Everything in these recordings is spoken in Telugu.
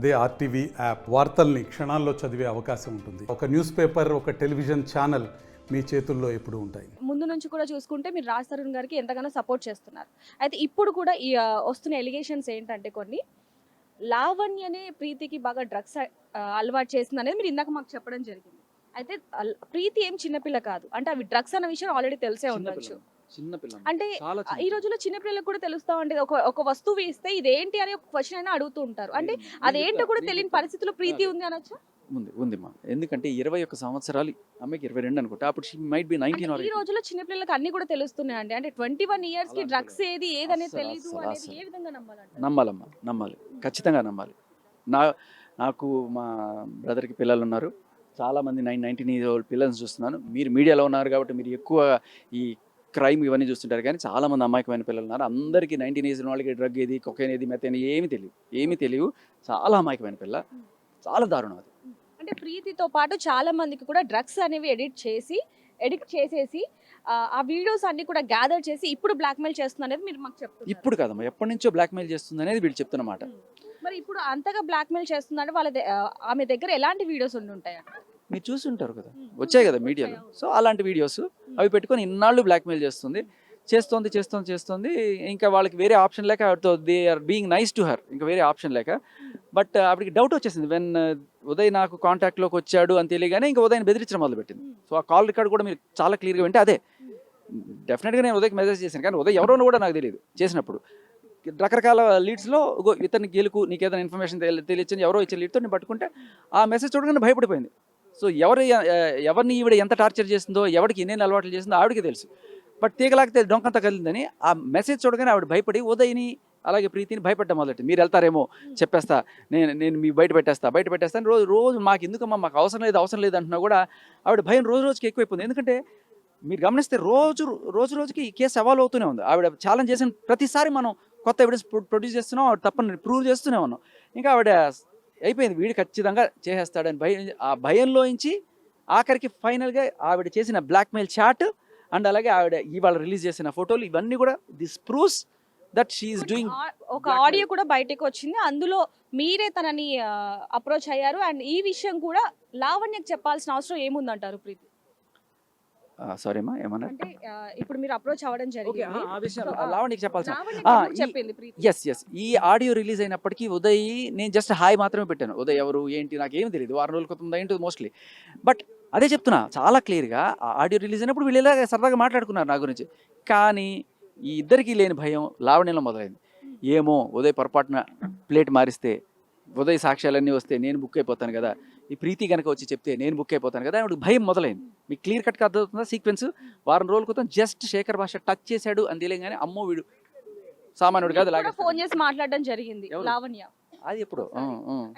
అదే ఆర్టీవీ యాప్ వార్తల్ని క్షణాల్లో చదివే అవకాశం ఉంటుంది. ఒక న్యూస్ పేపర్, ఒక టెలివిజన్ ఛానల్ మీ చేతుల్లో ఎప్పుడూ ఉంటాయి. ముందు నుంచి కూడా చూసుకుంటే మీరు రాజ్ తరుణ్ గారికి ఎంతగానో సపోర్ట్ చేస్తున్నారు. అయితే ఇప్పుడు కూడా ఈ వస్తున్న ఎలిగేషన్స్ ఏంటంటే కొన్ని లావణ్యనే ప్రీతికి బాగా డ్రగ్స్ అలవాటు చేసింది అనేది మీరు ఇందాక మాకు చెప్పడం జరిగింది. అయితే ప్రీతి ఏం చిన్నపిల్ల కాదు, అంటే అవి డ్రగ్స్ అన్న విషయం ఆల్రెడీ తెలిసే ఉండొచ్చు. అంటే ఈ రోజుల్లో చిన్నపిల్లలకు కూడా తెలుస్తా ఉండేది. ఒక వస్తువు ఇస్తే ఇదేంటి అనే ఒక క్వశ్చన్ అయినా అడుగుతూ ఉంటారు. అంటే అదేంటో కూడా తెలియని పరిస్థితిలో ప్రీతి ఉంది అనొచ్చు. ఉంది మా, ఎందుకంటే 21 సంవత్సరాలు, అమ్మాయికి 22 అనుకుంటా, అప్పుడు షీ మైట్ బి 19 ఆర్ ఈ రోజుల్లో చిన్నపిల్లలకు అన్ని కూడా తెలుస్తున్నాయండి. అంటే 21 ఇయర్స్ కి డ్రగ్స్ ఏదనేది తెలియదు అనేది ఏ విధంగా నమ్మాలంటే? నమ్మాలి, ఖచ్చితంగా నమ్మాలి. నాకు మా బ్రదర్కి పిల్లలు ఉన్నారు, చాలామంది 19 ఇయర్ ఓల్డ్ పిల్లల్ని చూస్తున్నాను. మీరు మీడియాలో ఉన్నారు కాబట్టి మీరు ఎక్కువ ఈ క్రైమ్ ఇవన్నీ చూస్తుంటారు, కానీ చాలామంది అమాయకమైన పిల్లలు ఉన్నారు. అందరికీ 19 ఇయర్స్ వాళ్ళకి డ్రగ్ ఏది, కొకైన్ ఏది, మెథైన్ ఏమీ తెలియవు. చాలా అమాయకమైన పిల్ల, చాలా దారుణం అది. అంటే ప్రీతితో పాటు చాలా మందికి కూడా డ్రగ్స్ అనేవి ఎడిక్ట్ చేసేసి ఆ వీడియోస్ అన్ని కూడా గ్యాదర్ చేసి ఇప్పుడు బ్లాక్మెయిల్ చేస్తుంది అనేది మీరు మాకు చెప్తున్నారు. ఇప్పుడు కాదమ్మా, ఎప్పటి నుంచో బ్లాక్మెయిల్ చేస్తుంది అనేది వీళ్ళు చెప్తున్నమాట. మరి ఇప్పుడు అంతగా బ్లాక్మెయిల్ చేస్తుందంటే ఆమె దగ్గర ఎలాంటి వీడియోస్ ఉంటాయి? మీరు చూసి ఉంటారు కదా, వచ్చాయి కదా మీడియాలో. సో అలాంటి వీడియోస్ అవి పెట్టుకొని ఇన్నాళ్ళు బ్లాక్మెయిల్ చేస్తుంది. ఇంకా వాళ్ళకి వేరే ఆప్షన్ లేక ఆవిడతో they are being nice to her, ఇంకా వేరే ఆప్షన్ లేక. బట్ ఆవిడకి డౌట్ వచ్చేసింది వెన్ ఉదయ్ నాకు కాంటాక్ట్లోకి వచ్చాడు అని తెలియగానే ఇంకా ఉదయ్ని బెదిరించడం మొదలుపెట్టింది. సో ఆ కాల్ రికార్డ్ కూడా మీరు చాలా క్లియర్గా వింటే అదే. డెఫినెట్గా నేను ఉదయ్కి మెసేజ్ చేశాను, కానీ ఉదయ్ ఎవరోనో కూడా నాకు తెలియదు. చేసినప్పుడు రకరకాల లీడ్స్లో ఇతన్ని గెలుకు, నీకు ఏదైనా ఇన్ఫర్మేషన్ తెలియచ్చని ఎవరో ఇచ్చే లీడ్తో నేను పట్టుకుంటే ఆ మెసేజ్ చూడగానే భయపడిపోయింది. సో ఎవరిని ఈవిడ ఎంత టార్చర్ చేస్తుందో, ఎవరికి ఎన్ని అలవాట్లు చేస్తుందో ఆవిడకి తెలుసు. బట్ తీగలాగితే డొంకంతా కలిగిందని ఆ మెసేజ్ చూడగానే ఆవిడ భయపడి ఉదయ్ని అలాగే ప్రీతిని భయపడ్డా మొదలెట్టి. మీరు వెళ్తారేమో, చెప్పేస్తా, నేను మీ బయట పెట్టేస్తాను రోజు మాకు ఎందుకమ్మా, మాకు అవసరం లేదు అంటున్నా కూడా ఆవిడ భయం రోజుకి ఎక్కువైపోయింది. ఎందుకంటే మీరు గమనిస్తే రోజుకి ఈ కేసు ఎవాల్వ్ అవుతూనే ఉంది. ఆవిడ ఛాలెంజ్ చేసిన ప్రతిసారి మనం కొత్త ఎవిడెన్స్ ప్రొడ్యూస్ చేస్తున్నాం, ఆవిడ తప్పని ప్రూవ్ చేస్తూనే ఉన్నాం. ఇంకా ఆవిడ అయిపోయింది, వీడు ఖచ్చితంగా చేసేస్తాడని ఆ భయంలోంచి ఆఖరికి ఫైనల్గా ఆవిడ చేసిన బ్లాక్మెయిల్ చాట్ అండ్ అలాగే ఆవిడ ఇవాళ రిలీజ్ చేసిన ఫోటోలు ఇవన్నీ కూడా this proves that she is doing. ఒక ఆడియో కూడా బయటకు వచ్చింది, అందులో మీరే తనని అప్రోచ్ అయ్యారు. అండ్ ఈ విషయం కూడా లావణ్యకు చెప్పాల్సిన అవసరం ఏముందంటారు ప్రీతి? సారీ అమ్మా, ఏమన్నా? అంటే ఇప్పుడు మీరు అప్రోచ్ అవ్వడం జరిగింది, లావణ్యకి చెప్పాల్సిన చెప్పింది ప్రీతి. ఎస్ ఈ ఆడియో రిలీజ్ అయినప్పటికీ ఉదయ్, నేను జస్ట్ హాయ్ మాత్రమే పెట్టాను. ఉదయ్ ఎవరు ఏంటి నాకు ఏమి తెలియదు, 6 రోజుల క్రితం ఏంటి మోస్ట్లీ. బట్ అదే చెప్తున్నా చాలా క్లియర్గా, ఆ ఆడియో రిలీజ్ అయినప్పుడు వీళ్ళు ఇలా సరదాగా మాట్లాడుకున్నారు నా గురించి. కానీ ఈ ఇద్దరికీ లేని భయం లావణ్యంలో మొదలైంది. ఏమో ఉదయ్ పొరపాటున ప్లేట్ మారిస్తే, ఉదయ్ సాక్ష్యాలన్నీ వస్తే నేను బుక్ అయిపోతాను కదా, ఈ ప్రీతి కనుక వచ్చి చెప్తే నేను బుక్ అయిపోతాను కదా, ఆవిడకి భయం మొదలైంది. మీకు క్లియర్ కట్గా అర్థమవుతుందా సీక్వెన్స్? వారం రోజుల క్రితం జస్ట్ శేఖర్ భాష టచ్ చేశాడు అని తెలియగానే అమ్మో వీడు సామాన్యుడు కాదు, లాగా ఫోన్ చేసి మాట్లాడడం జరిగింది లావణ్య. అది ఎప్పుడు.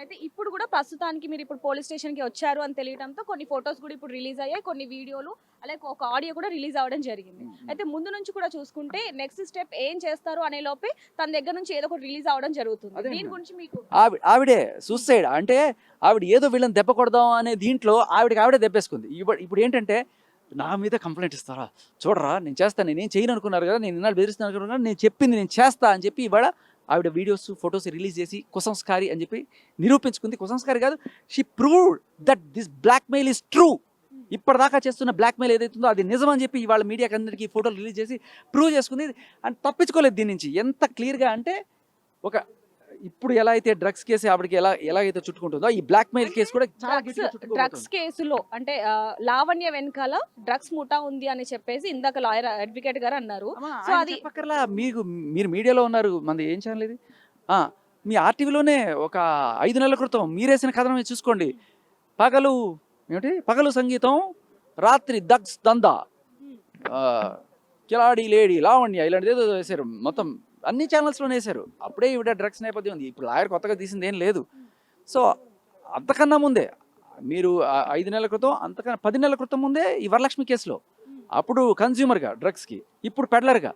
అయితే ఇప్పుడు కూడా ప్రస్తుతానికి మీరు ఇప్పుడు పోలీస్ స్టేషన్ కి వచ్చారు అని తెలియడంతో కొన్ని ఫొటోస్ కూడా ఇప్పుడు రిలీజ్ అయ్యాయి, కొన్ని వీడియోలు అలాగే ఒక ఆడియో కూడా రిలీజ్ అవ్వడం జరిగింది. అయితే ముందు నుంచి కూడా చూసుకుంటే నెక్స్ట్ స్టెప్ ఏం చేస్తారు అనే లోపే తన దగ్గర నుంచి ఏదో ఒకటి రిలీజ్ అవ్వడం జరుగుతుంది. దీని గురించి మీకు ఆవిడే సూసైడ్ అంటే ఆవిడ ఏదో వీళ్ళని దెబ్బ కొడదాం అనే దీంట్లో ఆవిడే దెబ్బేసుకుంది. ఇప్పుడు ఏంటంటే నా మీద కంప్లైంట్ ఇస్తారా, చూడరా నేను చేస్తాను, నేనేం చేయను అనుకున్నారు కదా, నేను ఇన్నాళ్ళు బెదిరిస్తాను అనుకున్నాను, నేను చెప్పింది నేను చేస్తా అని చెప్పి ఇవాళ ఆవిడ వీడియోస్ ఫొటోస్ రిలీజ్ చేసి కుసంస్కారి అని చెప్పి నిరూపించుకుంది. కుసంస్కారి కాదు, she proved that this blackmail is true. ఇప్పటిదాకా చేస్తున్న బ్లాక్మెయిల్ ఏదైతుందో అది నిజం అని చెప్పి ఇవాళ మీడియాకి అందరికీ ఫోటోలు రిలీజ్ చేసి ప్రూవ్ చేసుకుంది. అండ్ తప్పించుకోలేదు దీని నుంచి. ఎంత క్లియర్గా అంటే ఒక ఇప్పుడు ఎలా అయితే డ్రగ్స్ కేసు ఆవిడకి ఎలాగైతే చుట్టుకుంటుందో ఈ బ్లాక్మెయిల్ కేసు కూడా డ్రగ్స్ కేసులో అంటే లావణ్య వెనకాల డ్రగ్స్ ముఠా ఉంది అని చెప్పేసి ఇందాక లాయర్ అడ్వకేట్ గారు అన్నారు. సో అది పక్కన మీరు మీడియాలో ఉన్నారు, మనది ఏం ఛానల్ ఇది, మీ ఆర్టీవీలోనే ఒక 5 నెలల క్రితం మీరేసిన కథనం మీరు చూసుకోండి. పగలు సంగీతం, రాత్రి దగ్స్ దందా, కిలాడి లేడీ లావణ్య, ఇలాంటిది ఏదో వేశారు. మొత్తం అన్ని ఛానల్స్లోనే వేశారు. అప్పుడే ఈవిడ డ్రగ్స్ నేపథ్యం ఉంది. ఇప్పుడు లాయర్ కొత్తగా తీసింది ఏం లేదు. సో అంతకన్నా ముందే మీరు 5 నెలల క్రితం, అంతకన్నా 10 నెలల క్రితం ముందే ఈ వరలక్ష్మి కేసులో అప్పుడు కన్జ్యూమర్గా డ్రగ్స్కి, ఇప్పుడు పెడ్లర్గా,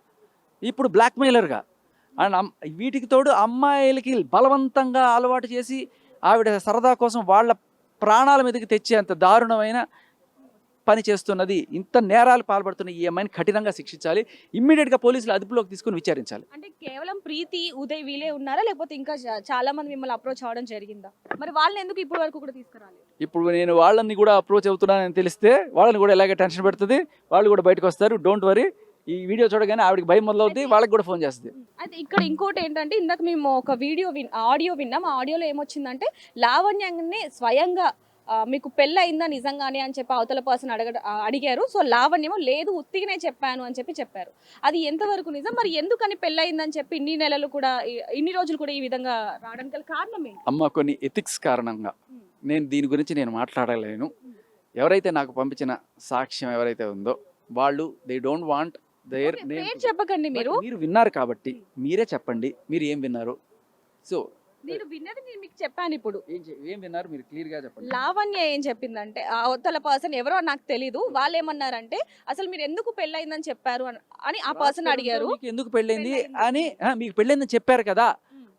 ఇప్పుడు బ్లాక్మెయిలర్గా, అండ్ వీటికి తోడు అమ్మాయిలకి బలవంతంగా అలవాటు చేసి ఆవిడ సరదా కోసం వాళ్ళ ప్రాణాల మీదకి తెచ్చేంత దారుణమైన పని చేస్తున్నది, ఇంత నేరాలు పాల్పడుతున్న ఈ అమ్మాయిని కఠినంగా శిక్షించాలి. ఇమ్మీడియట్గా పోలీసులు అదుపులోకి తీసుకొని విచారించాలి. అంటే కేవలం ప్రీతి, ఉదయ్ వీళ్ళే ఉన్నారా? లేకపోతే ఇంకా చాలా మంది మిమ్మల్ని అప్రోచ్ అవ్వడం జరిగిందా? మరి వాళ్ళని ఎందుకు ఇప్పటి వరకు కూడా తీసుకురాలేదు? ఇప్పుడు నేను వాళ్ళని కూడా అప్రోచ్ అవుతున్నానని తెలిస్తే వాళ్ళని కూడా ఇలాగే టెన్షన్ పెడుతుంది, వాళ్ళు కూడా బయటకు వస్తారు. Don't worry. ఈ వీడియో చూడగానే ఆవిడకి భయం మొదలవుద్ది, వాళ్ళకి కూడా ఫోన్ చేస్తుంది. అయితే ఇక్కడ ఇంకోటి ఏంటంటే, ఇందాక మేము ఒక ఆడియో విన్నాం. ఆ ఆడియోలో ఏమొచ్చిందంటే, లావణ్యని స్వయంగా మీకు పెళ్ళి అయిందా నిజంగానే అని చెప్పి అవతల పర్సన్ అడిగారు. సో లావణ్యేమో లేదు ఉత్తిగానే చెప్పాను అని చెప్పారు. అది ఎంతవరకు నిజం? మరి ఎందుకని పెళ్ళి అయిందని చెప్పి ఇన్ని రోజులు కూడా ఈ విధంగా రావడానికి గల కారణం ఏంటి? అమ్మ, కొన్ని ఎథిక్స్ కారణంగా దీని గురించి నేను మాట్లాడలేను. ఎవరైతే నాకు పంపించిన సాక్ష్యం ఎవరైతే ఉందో వాళ్ళు they don't want their name. పేరు చెప్పకండి. మీరు విన్నారు కాబట్టి మీరే చెప్పండి, మీరు ఏం విన్నారు. సో నేను విన్నది నేను మీకు చెప్పాను. ఇప్పుడు ఏం విన్నారు మీరు క్లియర్ గా చెప్పండి. లావణ్య ఏం చెప్పిందంటే, ఆ అవతల పర్సన్ ఎవరో నాకు తెలీదు, వాళ్ళు ఏమన్నారంటే అసలు మీరు ఎందుకు పెళ్ళయిందని చెప్పారు అని ఆ పర్సన్ అడిగారు. మీకు ఎందుకు పెళ్ళైంది అని, మీకు పెళ్ళైందని చెప్పారు కదా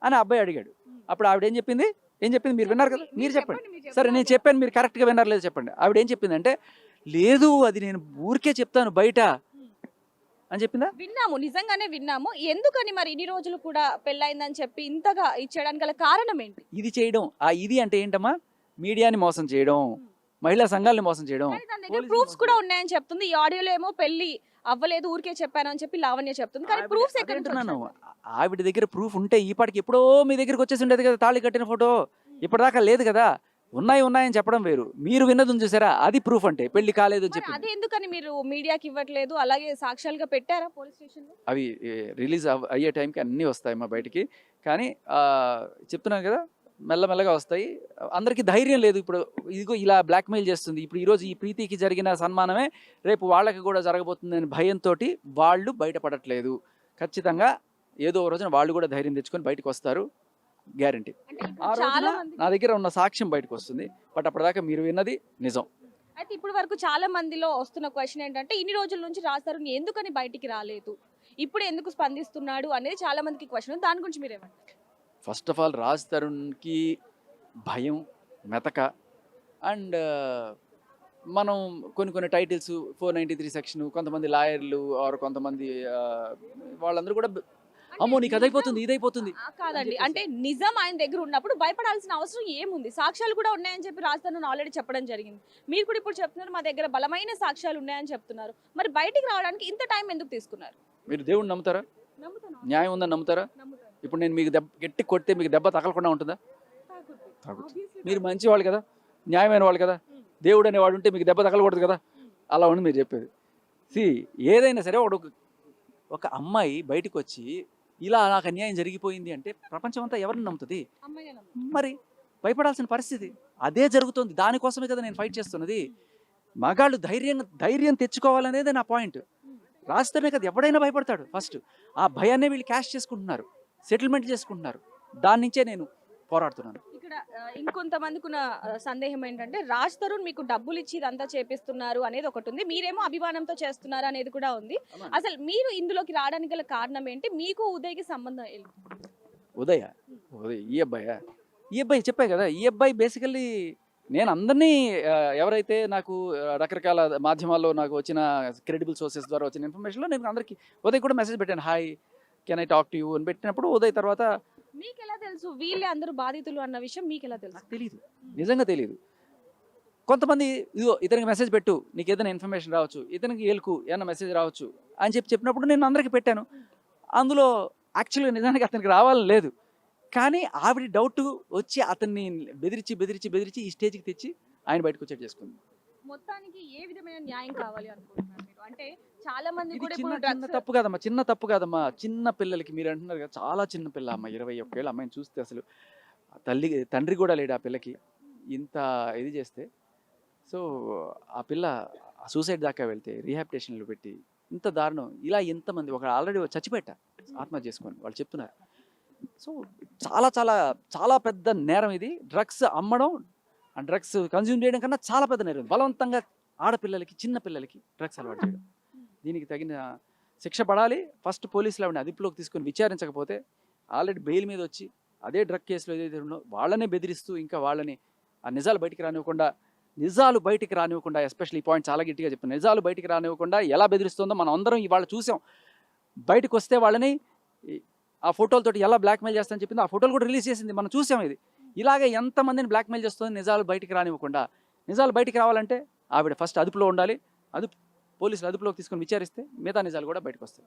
అని అబ్బాయి అడిగాడు. అప్పుడు ఆవిడ ఏం చెప్పింది మీరు విన్నారు కదా, మీరు చెప్పండి. సరే, నేను చెప్పాను, మీరు కరెక్ట్ గా విన్నారు లేదు చెప్పండి. ఆవిడ ఏం చెప్పిందంటే, లేదు అది నేను ఊరికే చెప్తాను బయట అని చెప్పిందా? విన్నాము, నిజంగానే విన్నాము. ఎందుకని మరి ఇన్ని రోజులు కూడా పెళ్ళైందని చెప్పి ఇంతగా ఇచ్చేయడానికి గల కారణం ఏంటి? ఇది చేయడం, ఇది అంటే ఏంటమ్మా, మీడియాని మోసం చేయడం, మహిళా సంఘాలని మోసం చేయడం. ప్రూఫ్స్ కూడా ఉన్నాయని చెప్తుంది. ఈ ఆడియోలో ఏమో పెళ్లి అవ్వలేదు ఊరికే చెప్పాను అని చెప్పి లావణ్య చెప్తుంది. కానీ ప్రూఫ్స్ ఎక్కడ అంటున్నాను, ఆవిడ దగ్గర ప్రూఫ్ ఉంటే ఈ పాటికి ఎప్పుడో మీ దగ్గరికి వచ్చేసి ఉండేది కదా, తాళి కట్టిన ఫోటో. ఇప్పటిదాకా లేదు కదా. ఉన్నాయని చెప్పడం వేరు, మీరు విన్నది చూసారా, అది ప్రూఫ్ అంటే పెళ్లి కాలేదు అని చెప్పి. అది ఎందుకని మీరు మీడియాకి ఇవ్వట్లేదు? అలాగే సాక్ష్యాలుగా పెట్టారా పోలీస్ స్టేషన్ లో? అవి రిలీజ్ అయ్యే టైంకి అన్నీ వస్తాయి మా బయటికి. కానీ చెప్తున్నాను కదా, మెల్లమెల్లగా వస్తాయి. అందరికీ ధైర్యం లేదు. ఇప్పుడు ఇదిగో ఇలా బ్లాక్మెయిల్ చేస్తుంది. ఇప్పుడు ఈరోజు ఈ ప్రీతికి జరిగిన సన్మానమే రేపు వాళ్ళకి కూడా జరగబోతుందని భయంతో వాళ్ళు బయటపడట్లేదు. ఖచ్చితంగా ఏదో రోజున వాళ్ళు కూడా ధైర్యం తెచ్చుకొని బయటకు వస్తారు, గ్యారంటీ. ఆ రోజున నా దగ్గర ఉన్న సాక్ష్యం బయటకు వస్తుంది. బట్ అప్పటిదాకా మీరు విన్నది నిజం. అయితే ఇప్పటి వరకు చాలా మందిలో వస్తున్న క్వశ్చన్ ఏంటంటే, ఇన్ని రోజుల నుంచి రాజ్ తరుణ్ ఎందుకని బయటికి రాలేదు, ఇప్పుడు ఎందుకు స్పందిస్తున్నాడు అనేది చాలా మందికి క్వశ్చన్. దాని గురించి మీరేమంటారు? ఫస్ట్ ఆఫ్ ఆల్ రాజ్ తరుణ్కి భయం, మెతక అండ్ మనం కొన్ని టైటిల్స్ 493 సెక్షన్, కొంతమంది లాయర్లు ఆర్ కొంతమంది వాళ్ళందరూ కూడా అమ్మో నీకు అదైపోతుంది ఇదైపోతుంది కాదండి. అంటే నిజం ఆయన దగ్గర ఉన్నప్పుడు భయపడాల్సిన అవసరం ఏముంది? సాక్ష్యాలు కూడా ఉన్నాయని చెప్పి రాజ్ తరుణ్ ఆల్రెడీ చెప్పడం జరిగింది. మీరు కూడా ఇప్పుడు చెప్తున్నారు మా దగ్గర బలమైన సాక్ష్యాలు ఉన్నాయని చెప్తున్నారు. మరి బయటికి రావడానికి ఇంత టైం ఎందుకు తీసుకున్నారు? మీరు దేవుడిని నమ్ముతారా? న్యాయం ఉందని నమ్ముతారా? ఇప్పుడు నేను మీకు గట్టి కొడితే మీకు దెబ్బ తగలకుండా ఉంటుందా? మీరు మంచి వాళ్ళు కదా, న్యాయమైన వాళ్ళు కదా, దేవుడు అనేవాడు ఉంటే మీకు దెబ్బ తగలకూడదు కదా. అలా ఉండి మీరు చెప్పేది. ఏదైనా సరే ఒక అమ్మాయి బయటకు వచ్చి ఇలా నాకు అన్యాయం జరిగిపోయింది అంటే ప్రపంచం అంతా ఎవరిని నమ్ముతుంది? మరి భయపడాల్సిన పరిస్థితి అదే జరుగుతుంది. దానికోసమే కదా నేను ఫైట్ చేస్తున్నది. మగాళ్ళు ధైర్యం తెచ్చుకోవాలనేదే నా పాయింట్. రాస్తేనే కదా ఎవడైనా భయపడతాడు. ఫస్ట్ ఆ భయాన్ని వీళ్ళు క్యాష్ చేసుకుంటున్నారు, సెటిల్మెంట్ చేసుకుంటున్నారు. దాని నుంచే నేను పోరాడుతున్నాను. ఇక్కడ ఇంకొంతమందికి ఉన్న సందేహం ఏంటంటే, రాజ్ తరుణ్ మీకు డబ్బులు ఇచ్చి ఇదంతా చేపిస్తున్నారు అనేది ఒకటి ఉంది, మీరేమో అభిమానంతో చేస్తున్నారు అనేది కూడా ఉంది. అసలు మీరు ఇందులోకి రావడానికి గల కారణం ఏంటి? మీకు ఉదయ్కి సంబంధం ఏంటి? ఉదయ్ ఈ అబ్బాయి చెప్పాయి కదా, ఈ అబ్బాయి బేసికల్లీ నేను అందరినీ ఎవరైతే నాకు రకరకాల మాధ్యమాల్లో నాకు వచ్చిన క్రెడిబుల్ సోర్సెస్ ద్వారా వచ్చిన ఇన్ఫర్మేషన్లో నేను అందరికీ ఉదయ్ కూడా మెసేజ్ పెట్టాను, hi can I talk to you అని పెట్టినప్పుడు ఉదయ్ తర్వాత మీకు ఎలా తెలుసు వీళ్ళే అందరూ బాధితులు అన్న విషయం? మీకు ఎలా తెలుసు? తెలియదు, నిజంగా తెలియదు. కొంతమంది ఇదిగో ఇతనికి మెసేజ్ పెట్టు, నీకు ఏదైనా ఇన్ఫర్మేషన్ రావచ్చు, ఇతనికి ఏలుకు ఏదైనా మెసేజ్ రావచ్చు అని చెప్పినప్పుడు నేను అందరికీ పెట్టాను. అందులో యాక్చువల్గా నిజానికి అతనికి రావాలని లేదు, కానీ ఆవిడ డౌట్ వచ్చి అతన్ని బెదిరించి ఈ స్టేజ్కి తెచ్చి ఆయన బయటకు వచ్చేట్టు చేసుకుంది. మొత్తానికి ఏ విధమైన న్యాయం కావాలి అనుకుంటున్నారు మీరు? అంటే చాలా మంది కూడా చిన్న తప్పు కాదమ్మా. చిన్న పిల్లలకి మీరు అంటున్నారు కదా, చాలా చిన్న పిల్ల అమ్మ, 21 ఏళ్ళ అమ్మాయిని చూస్తే అసలు తండ్రి కూడా లేడు ఆ పిల్లకి. ఇంత ఇది చేస్తే సో ఆ పిల్ల సూసైడ్ దాకా వెళ్తే రీహాబిటేషన్లో పెట్టి ఇంత దారుణం. ఇలా ఎంతమంది ఆల్రెడీ చచ్చిపోయాట ఆత్మహత్య చేసుకొని వాళ్ళు చెప్తున్నారు. సో చాలా చాలా చాలా పెద్ద నేరం ఇది. డ్రగ్స్ అమ్మడం అండ్ డ్రగ్స్ కన్జ్యూమ్ చేయడం కన్నా చాలా పెద్ద నేరం. బలవంతంగా ఆడపిల్లలకి, చిన్న పిల్లలకి డ్రగ్స్ అలవాటు చేయడం. దీనికి తగిన శిక్ష పడాలి. ఫస్ట్ పోలీసులు ఆవిడని అదుపులోకి తీసుకొని విచారించకపోతే ఆల్రెడీ బెయిల్ మీద వచ్చి అదే డ్రగ్ కేసులో ఏదైతే ఉన్నో వాళ్ళనే బెదిరిస్తూ ఇంకా వాళ్ళని ఆ నిజాలు బయటికి రానివ్వకుండా నిజాలు బయటికి రానివ్వకుండా, ఎస్పెషల్లీ ఈ పాయింట్ చాలా గట్టిగా చెప్తాను, నిజాలు బయటికి రానివ్వకుండా ఎలా బెదిరిస్తుందో మనం అందరం ఇవాళ చూసాం. బయటకు వస్తే వాళ్ళని ఆ ఫోటోలతోటి ఎలా బ్లాక్మెయిల్ చేస్తానని చెప్పింది, ఆ ఫోటోలు కూడా రిలీజ్ చేసింది, మనం చూసాం. ఇది ఇలాగే ఎంతమందిని బ్లాక్మెయిల్ చేస్తుంది నిజాలు బయటికి రానివ్వకుండా. నిజాలు బయటికి రావాలంటే ఆవిడ ఫస్ట్ అదుపులో ఉండాలి, పోలీసులు అదుపులోకి తీసుకొని విచారిస్తే మిగతా నిజాలు కూడా బయటకు వస్తాయి.